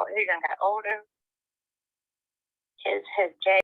he done got older. His J.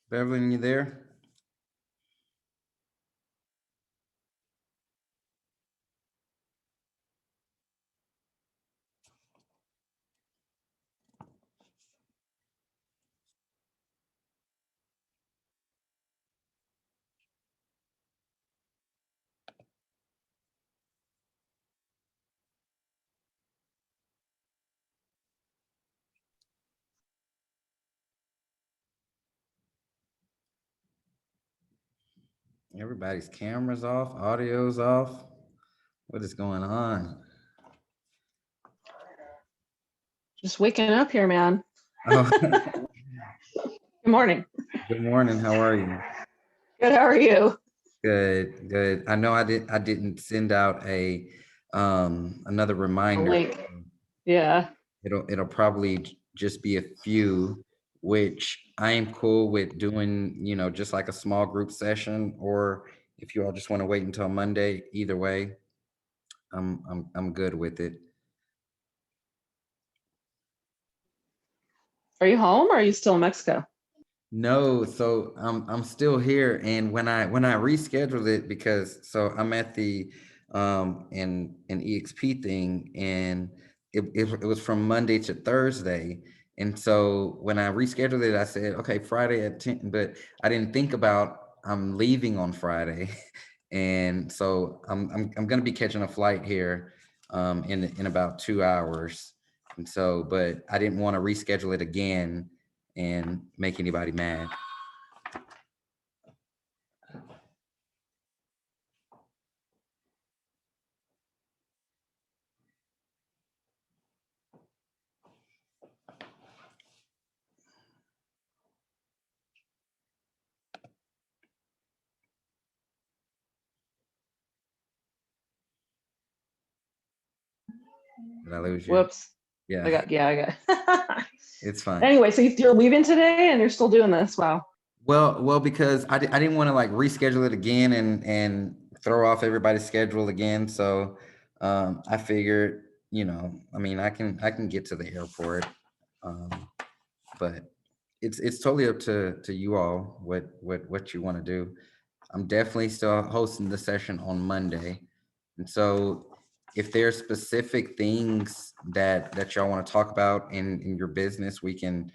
Beverly, you there? Everybody's cameras off, audio's off. What is going on? Just waking up here, man. Oh, Good morning. good morning. How are you? Good. How are you? Good, good. I know I didn't send out a another A reminder. link. Yeah. It'll probably just be a few, which I am cool with doing, just like a small group session, or if you all just want to wait until Monday, either way, I'm good with it. Are you home or are you still in Mexico? No, so I'm still here, and when I rescheduled it, because so I'm at the an EXP thing, and it was from Monday to Thursday, and so when I rescheduled it, I said, okay, Friday at 10, but I didn't think about I'm leaving on Friday, and so I'm gonna be catching a flight here in about 2 hours, and so but I didn't want to reschedule it again and make anybody mad. Did I lose you? Whoops. Yeah, I got. it's fine. Anyway, so you're leaving today and you're still doing this. Wow. Well, because I didn't want to like reschedule it again and throw off everybody's schedule again. So I figured, I mean, I can get to the airport, um, but it's totally up to you all what you want to do. I'm definitely still hosting the session on Monday. And so if there's specific things that y'all want to talk about in your business, we can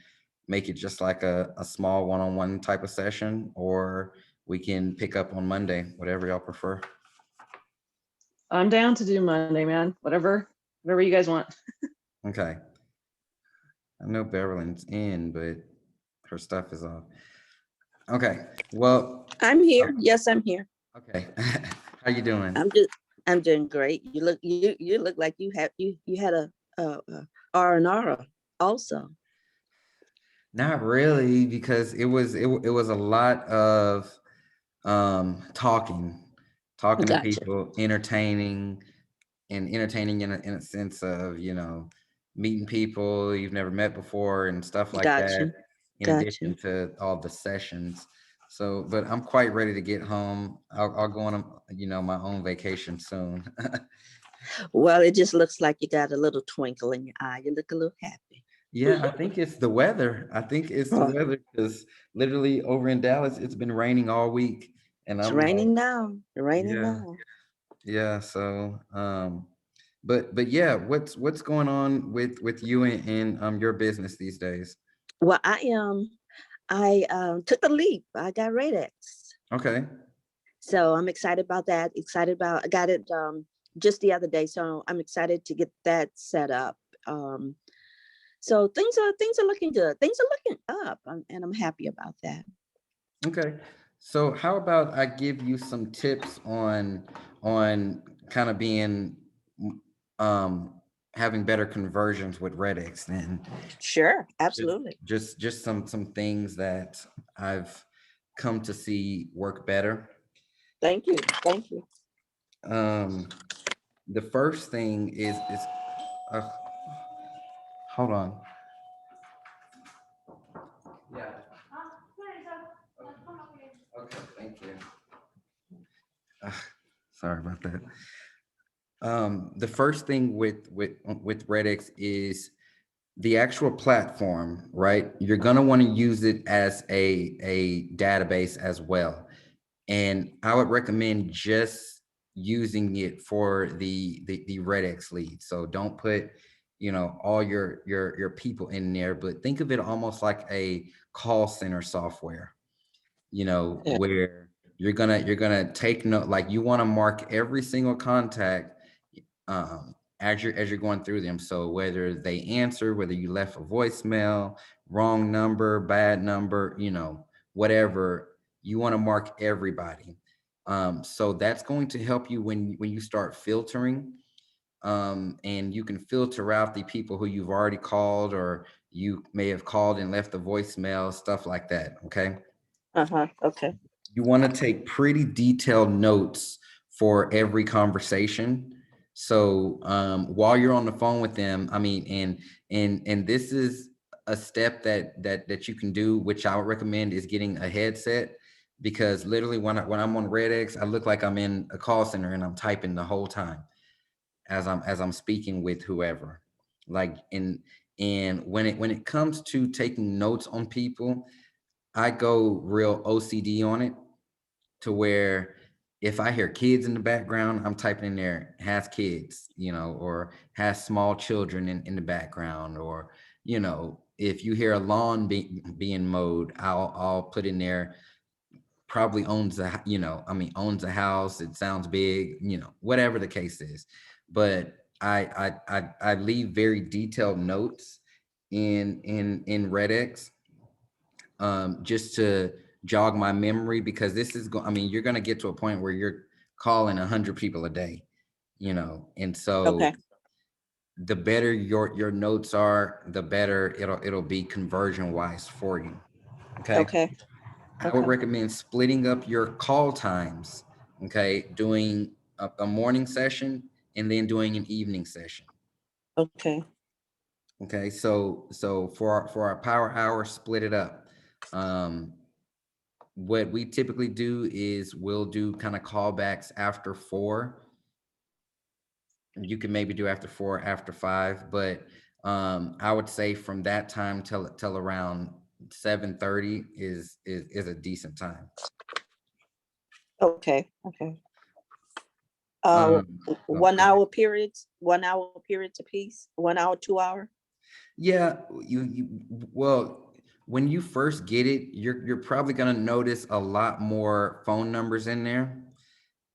make it just like a small one-on-one type of session, or we can pick up on Monday, whatever y'all prefer. I'm down to do Monday, man. Whatever you guys want. Okay. I know Beverly's in, but her stuff is off. Okay. Well, I'm here. Yes, I'm here. Okay. How you doing? I'm just I'm doing great. You look like you had a R&R also. Not really, because it was a lot of talking to Gotcha. people, entertaining, and entertaining in a sense of, meeting people you've never met before and stuff like Got that, you. in Got addition you. to all the sessions. So, but I'm quite ready to get home. I'll go on, my own vacation soon. Well, it just looks like you got a little twinkle in your eye. You look a little happy. Yeah, I think it's the weather. I think it's the Oh, weather because literally over in Dallas, it's been raining all week. And it's I'm like, raining now. It's raining yeah, now. yeah. So, but yeah, what's going on with you and your business these days? Well, I took the leap. I got RedX. Okay. So I'm excited about that. Excited about I got it just the other day. So I'm excited to get that set up. Um so things are looking good. Things are looking up, and I'm happy about that. Okay. So how about I give you some tips on kind of being mm, um having better conversions with RedX then. Sure, Just absolutely. just some things that I've come to see work better. Thank you. Thank you. Um, the first thing is uh, hold on. Yeah. Okay. Thank you. Uh, Sorry about that. The first thing with RedX is the actual platform, right? You're gonna want to use it as a database as well. And I would recommend just using it for the RedX lead. So don't put, all your people in there, but think of it almost like a call center software, Yeah. where you're gonna take note, like you want to mark every single contact as you're going through them. So whether they answer, whether you left a voicemail, wrong number, bad number, whatever, you want to mark everybody. So that's going to help you when you start filtering. And you can filter out the people who you've already called, or you may have called and left a voicemail, stuff like that. Okay. Uh-huh. Okay. You want to take pretty detailed notes for every conversation. So while you're on the phone with them, I mean, and this is a step that you can do, which I would recommend, is getting a headset, because literally when I'm on RedX, I look like I'm in a call center and I'm typing the whole time as I'm speaking with whoever. Like, and when it comes to taking notes on people, I go real OCD on it, to where if I hear kids in the background, I'm typing in there has kids, or has small children in the background, or if you hear a lawn being mowed, I'll put in there probably owns owns a house. It sounds big, whatever the case is. But I leave very detailed notes in RedX, just to jog my memory, because I mean, you're going to get to a point where you're calling 100 people a day, and so Okay. the better your notes are, the better it'll be conversion wise for you. Okay. Okay. I would Okay. recommend splitting up your call times. Okay. Doing a morning session and then doing an evening session. Okay. Okay. So for our power hour, split it up. Um, what we typically do is we'll do kind of callbacks after 4. You can maybe do after 4, after 5, but I would say from that time till around 7:30 is a decent time. Okay. Okay. Um, oh, One hour periods, 1 hour periods apiece, 1 hour, 2 hour. yeah, well, when you first get it, you're probably gonna notice a lot more phone numbers in there.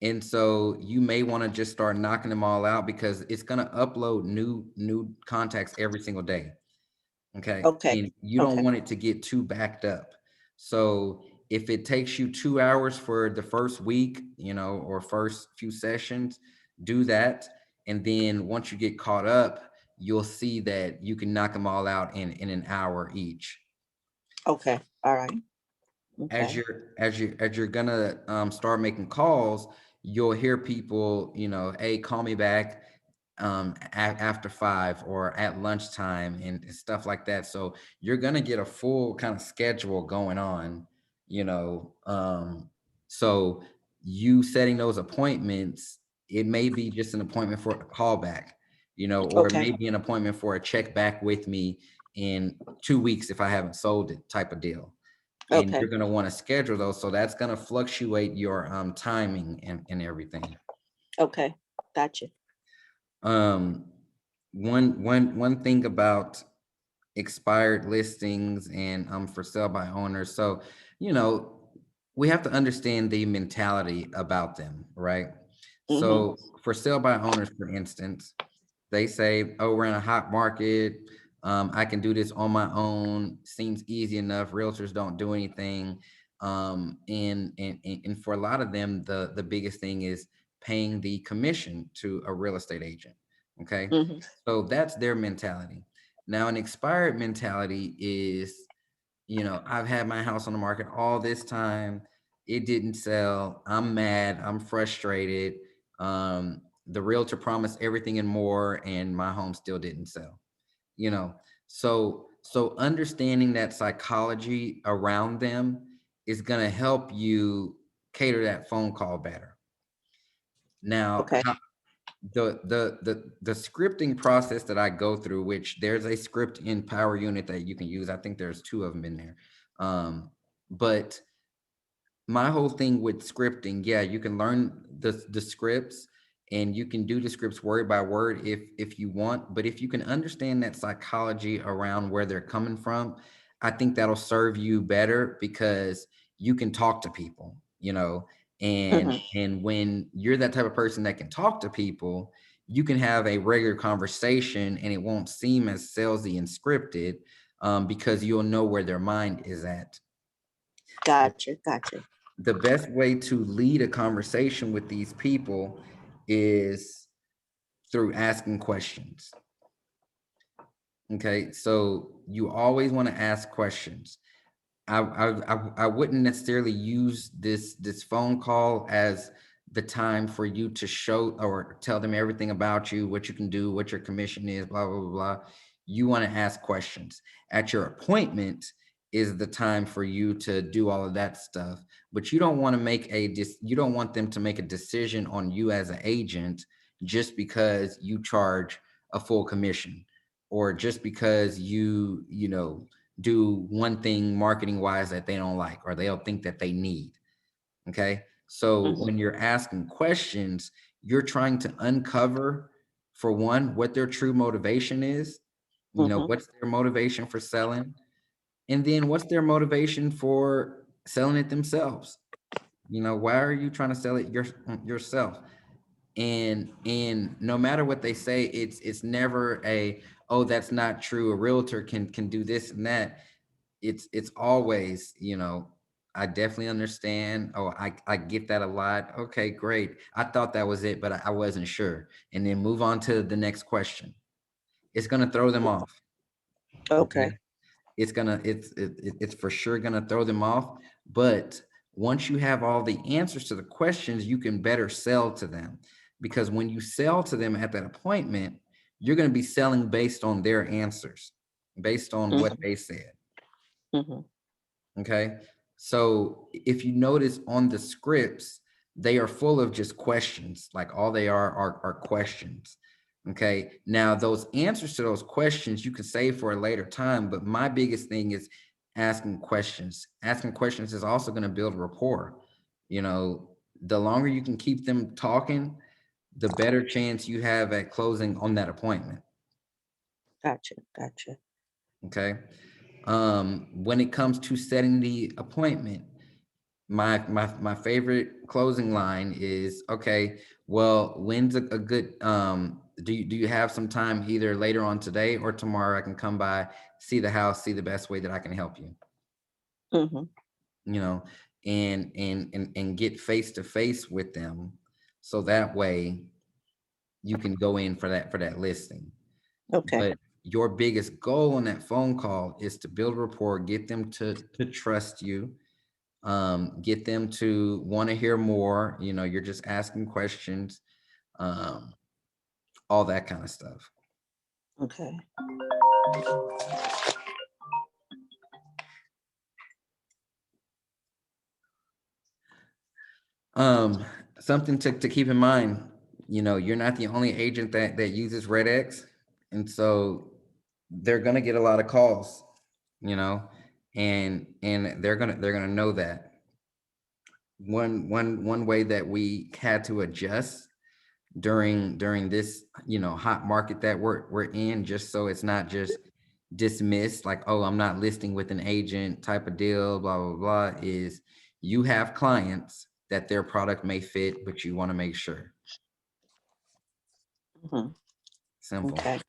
And so you may want to just start knocking them all out, because it's going to upload new contacts every single day. Okay. Okay. And you don't Okay. want it to get too backed up. So if it takes you 2 hours for the first week, you know, or first few sessions, do that. And then once you get caught up, you'll see that you can knock them all out in an hour each. Okay. All right. As Okay. you're gonna start making calls, you'll hear people, you know, hey, call me back after 5 or at lunchtime and stuff like that. So you're gonna get a full kind of schedule going on, you know. So you setting those appointments, it may be just an appointment for a callback, you know, or it Okay. may be an appointment for a check back with me in 2 weeks if I haven't sold it type of deal. And Okay. you're going to want to schedule those. So that's going to fluctuate your timing and everything. Okay. Gotcha. Um, one thing about expired listings and for sale by owners. So, you know, we have to understand the mentality about them, right? Mm-hmm. So for sale by owners, for instance, they say, oh, we're in a hot market. I can do this on my own. Seems easy enough. Realtors don't do anything. And for a lot of them, the biggest thing is paying the commission to a real estate agent. Okay. Mm-hmm. So that's their mentality. Now, an expired mentality is, you know, I've had my house on the market all this time. It didn't sell. I'm mad. I'm frustrated. The realtor promised everything and more, and my home still didn't sell. You know, so understanding that psychology around them is going to help you cater that phone call better. Now, Okay. the scripting process that I go through, which there's a script in Power Unit that you can use. I think there's 2 of them in there. But my whole thing with scripting, yeah, you can learn the scripts and you can do the scripts word by word if you want, but if you can understand that psychology around where they're coming from, I think that'll serve you better because you can talk to people, you know, Mm-hmm. and when you're that type of person that can talk to people, you can have a regular conversation and it won't seem as salesy and scripted, because you'll know where their mind is at. Gotcha. Gotcha. The best way to lead a conversation with these people is through asking questions. Okay, so you always want to ask questions. I wouldn't necessarily use this phone call as the time for you to show or tell them everything about you, what you can do, what your commission is, blah blah blah blah. You want to ask questions. At your appointment is the time for you to do all of that stuff, but you don't want to you don't want them to make a decision on you as an agent just because you charge a full commission or just because you know do one thing marketing wise that they don't like or they'll think that they need. Okay. So Mm-hmm. when you're asking questions, you're trying to uncover, for one, what their true motivation is. You know, Mm-hmm. what's their motivation for selling? And then what's their motivation for selling it themselves? You know, why are you trying to sell it yourself? And no matter what they say, it's never a, oh, that's not true. A realtor can do this and that. It's always, you know, I definitely understand. Oh, I get that a lot. Okay, great. I thought that was it, but I wasn't sure. And then move on to the next question. It's gonna throw them off. Okay. Okay. It's for sure gonna throw them off. But once you have all the answers to the questions, you can better sell to them. Because when you sell to them at that appointment, you're gonna be selling based on their answers, based on what Mm-hmm. they said. Mm-hmm. Okay. So if you notice on the scripts, they are full of just questions. Like all they are questions. Okay. Now those answers to those questions you can save for a later time. But my biggest thing is asking questions. Asking questions is also going to build rapport. You know, the longer you can keep them talking, the better chance you have at closing on that appointment. Gotcha. Gotcha. Okay. When it comes to setting the appointment, my favorite closing line is, okay, well, when's a good do you have some time either later on today or tomorrow? I can come by, see the house, see the best way that I can help you. Mm-hmm. you know, and get face to face with them, so that way you can go in for that listing. Okay. But your biggest goal on that phone call is to build rapport, get them to trust you, get them to want to hear more. You know, you're just asking questions, um, all that kind of stuff. Okay. Um, Something to keep in mind, you know, you're not the only agent that uses RedX, and so they're gonna get a lot of calls, you know, and they're gonna know that. One way that we had to adjust during this, you know, hot market that we're in, just so it's not just dismissed like, oh, I'm not listing with an agent type of deal, blah blah blah, is you have clients that their product may fit, but you want to make sure. Mhm. Simple. Okay.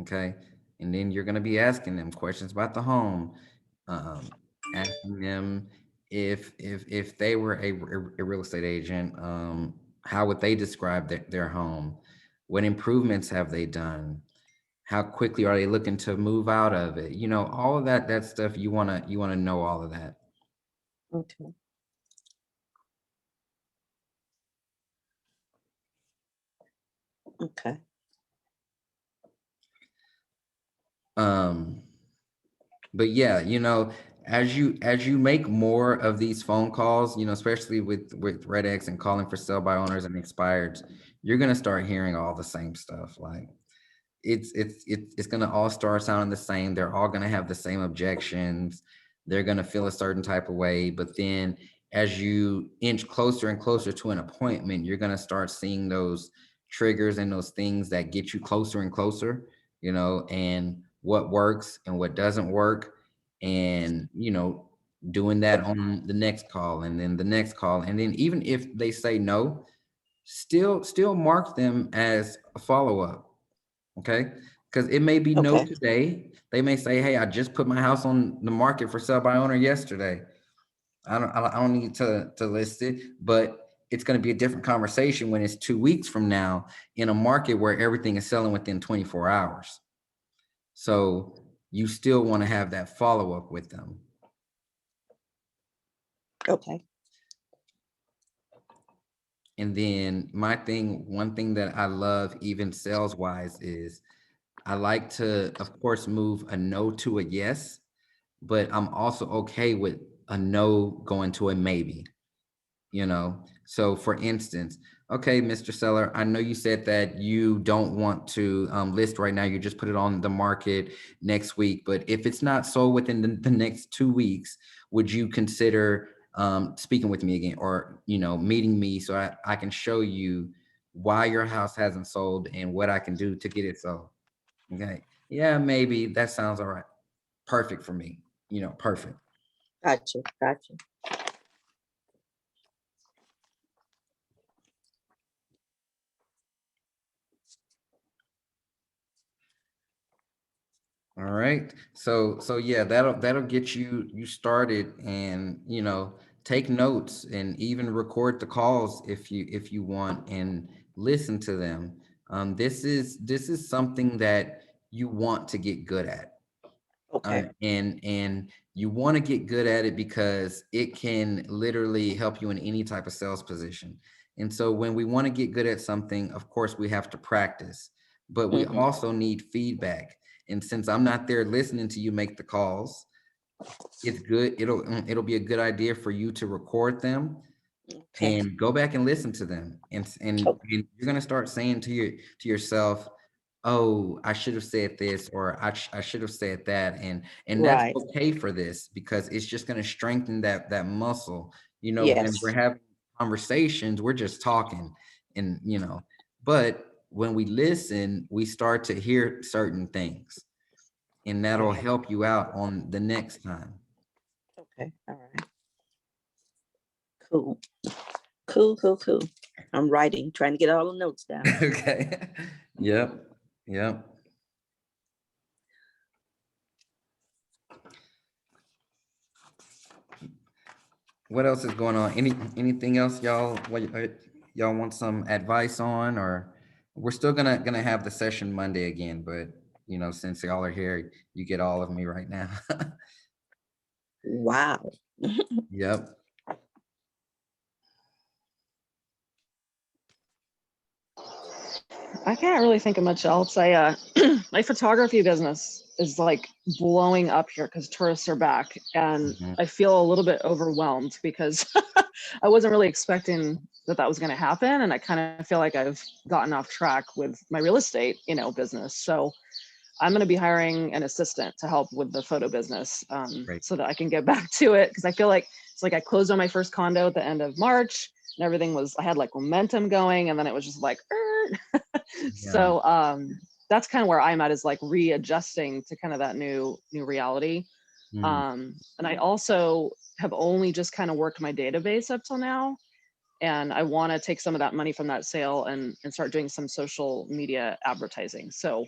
Okay. And then you're going to be asking them questions about the home, asking them if they were a real estate agent, how would they describe their home? What improvements have they done? How quickly are they looking to move out of it? You know, all of that stuff, you want to know all of that. Okay. Okay. Um, but yeah, you know, as you make more of these phone calls, you know, especially with RedX and calling for sell by owners and expireds, you're gonna start hearing all the same stuff. Like it's gonna all start sounding the same. They're all gonna have the same objections. They're gonna feel a certain type of way. But then as you inch closer and closer to an appointment, you're gonna start seeing those triggers and those things that get you closer and closer, you know, and what works and what doesn't work. And, you know, doing that on the next call and then the next call. And then even if they say no, still mark them as a follow-up. Okay. Because it may be no Okay. today. They may say, hey, I just put my house on the market for sale by owner yesterday. I don't need to list it, but it's going to be a different conversation when it's 2 weeks from now in a market where everything is selling within 24 hours. So you still want to have that follow-up with them. Okay. And then one thing that I love, even sales wise, is I like to, of course, move a no to a yes, but I'm also okay with a no going to a maybe, you know? So for instance, okay, Mr. Seller, I know you said that you don't want to list right now. You just put it on the market next week, but if it's not sold within the next 2 weeks, would you consider speaking with me again, or, you know, meeting me so I can show you why your house hasn't sold and what I can do to get it sold? Okay. Yeah, maybe that sounds all right. Perfect for me. You know, perfect. Gotcha. Gotcha. All right. So yeah, that'll get you started, and, you know, take notes and even record the calls if you want, and listen to them. This is something that you want to get good at. Okay. And you want to get good at it because it can literally help you in any type of sales position. And so when we want to get good at something, of course we have to practice, but we Mm-hmm. also need feedback. And since I'm not there listening to you make the calls, it's good. It'll be a good idea for you to record them Okay. and go back and listen to them. And you're gonna start saying to yourself, oh, I should have said this, or I should have said that, and that's Right. okay for this, because it's just going to strengthen that muscle. You know, when we're Yes. having conversations, we're just talking, and, you know, but when we listen, we start to hear certain things, and that'll Right. help you out on the next time. Okay. All right. Cool. Cool. Cool. Cool. I'm writing, trying to get all the notes down. Okay. Yep. Yep. what else is going on? Anything else y'all want some advice on, or we're still gonna have the session Monday again, but you know, since y'all are here, you get all of me right now. Wow. Yep. I can't really think of much else. My photography business is like blowing up here because tourists are back, and Mhm. I feel a little bit overwhelmed because I wasn't really expecting that was going to happen, and I kind of feel like I've gotten off track with my real estate, business. So I'm going to be hiring an assistant to help with the photo business, Great. so that I can get back to it, because I feel like it's like I closed on my first condo at the end of March, and everything was, I had like momentum going, and then it was just like, Yeah. so that's kind of where I'm at, is like readjusting to kind of that new reality. Mm. And I also have only just kind of worked my database up till now, and I want to take some of that money from that sale and start doing some social media advertising. So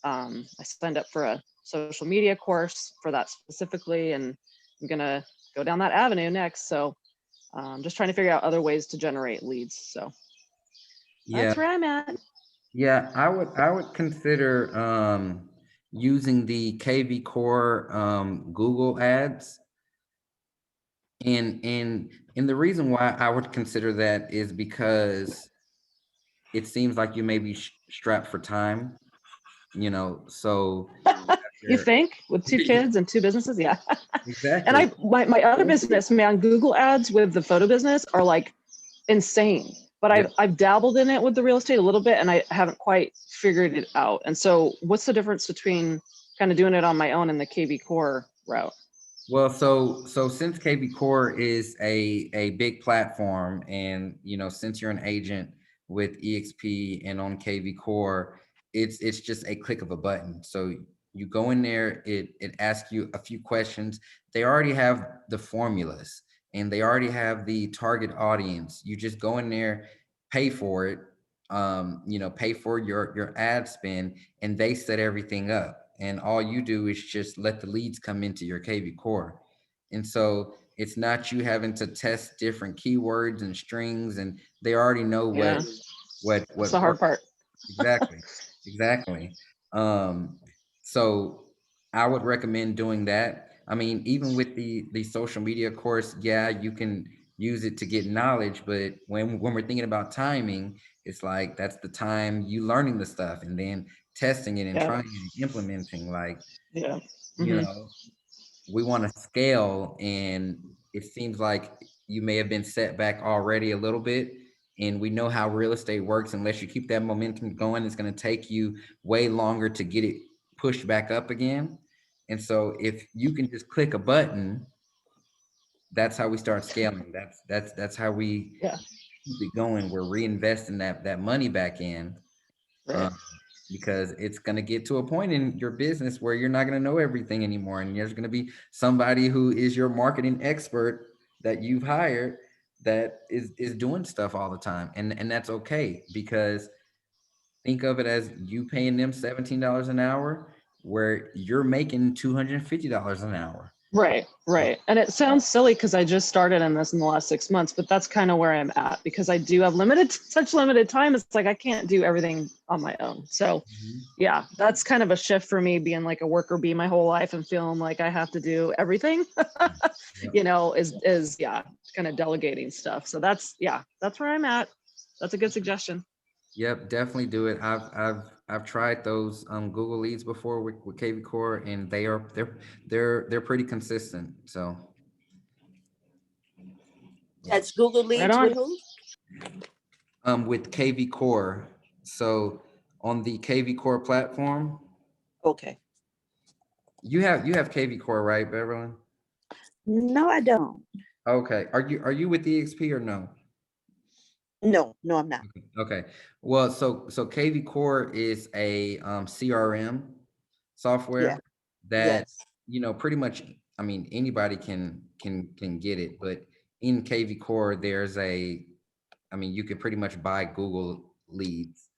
I signed up for a social media course for that specifically, and I'm gonna go down that avenue next. So just trying to figure out other ways to generate leads. So Yeah. that's where I'm at. Yeah, I would consider using the KV Core Google ads. And the reason why I would consider that is because it seems like you may be strapped for time, you know, so You there- think, with 2 kids and 2 businesses? Yeah. And exactly. my other business, man, Google ads with the photo business are like insane. But Yep. I've dabbled in it with the real estate a little bit, and I haven't quite figured it out. And so what's the difference between kind of doing it on my own and the KV Core route? Well, so since KB Core is a big platform, and you know, since you're an agent with EXP and on KV Core, it's just a click of a button. So you go in there, it asks you a few questions. They already have the formulas and they already have the target audience. You just go in there, pay for it, you know, pay for your ad spend, and they set everything up. And all you do is just let the leads come into your KV Core. And so it's not you having to test different keywords and strings, and they already know Yeah, that's what the hard works. part. Exactly. Exactly. Um, so I would recommend doing that. I mean, even with the social media course, yeah, you can use it to get knowledge, but when we're thinking about timing, it's like that's the time you learning the stuff and then testing it and Yeah, trying it and implementing. Like, yeah. you Hmm. know, we want to scale, and it seems like you may have been set back already a little bit. And we know how real estate works. Unless you keep that momentum going, it's going to take you way longer to get it pushed back up again. And so if you can just click a button, that's how we start scaling. That's how we Yeah, keep it going. We're reinvesting that money back in. right. um, because it's going to get to a point in your business where you're not going to know everything anymore, and there's going to be somebody who is your marketing expert that you've hired that is doing stuff all the time, and that's okay, because think of it as you paying them $17 an hour where you're making $250 an hour. Right, right. And it sounds silly because I just started in this in the last 6 months, but that's kind of where I'm at, because I do have such limited time. It's like I can't do everything on my own. So Mhm. yeah, that's kind of a shift for me, being like a worker bee my whole life and feeling like I have to do everything, Yep. is yeah, kind of delegating stuff. So that's where I'm at. That's a good suggestion. Yep, definitely do it. I've tried those Google Leads before with KV Core, and they're pretty consistent. So yeah. That's Google Right Leads with on. who? With KV Core. So on the KV Core platform, Okay. you have KV Core, right, Beverly? No, I don't. Okay. Are you with EXP or no? No, no, I'm not. Okay. Well, so KV Core is a CRM Yeah. software that, Yes. you know, pretty much, I mean, anybody can get it, but in KV Core there's I mean, you could pretty much buy Google leads.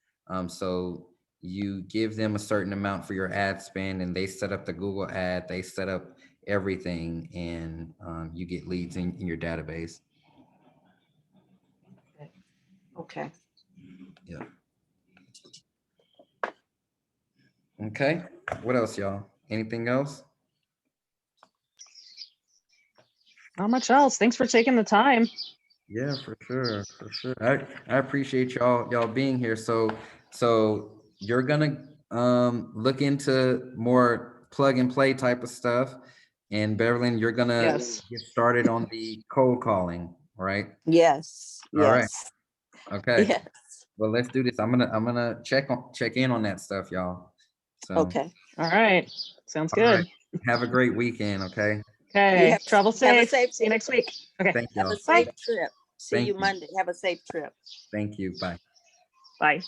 So you give them a certain amount for your ad spend, and they set up the Google ad, they set up everything, and you get leads in your database. Okay. Yeah. Okay. What else, y'all? Anything else? Not much else. Thanks for taking the time. Yeah, for sure, for sure. I appreciate y'all being here. So you're gonna look into more plug and play type of stuff, and Beverly, you're gonna Yes. get started on the cold calling, right? Yes. All right. Yes. Okay. Yes. Well, let's do this. I'm gonna check in on that stuff, y'all. So Okay. All right. Sounds all right. good. Have a great weekend. Okay. You Okay. Travel have a safe. safe See you next week. Okay. Thank have a y'all. Bye. safe trip. See Thank you you. Monday. Have a safe trip. Thank you. Bye. Bye.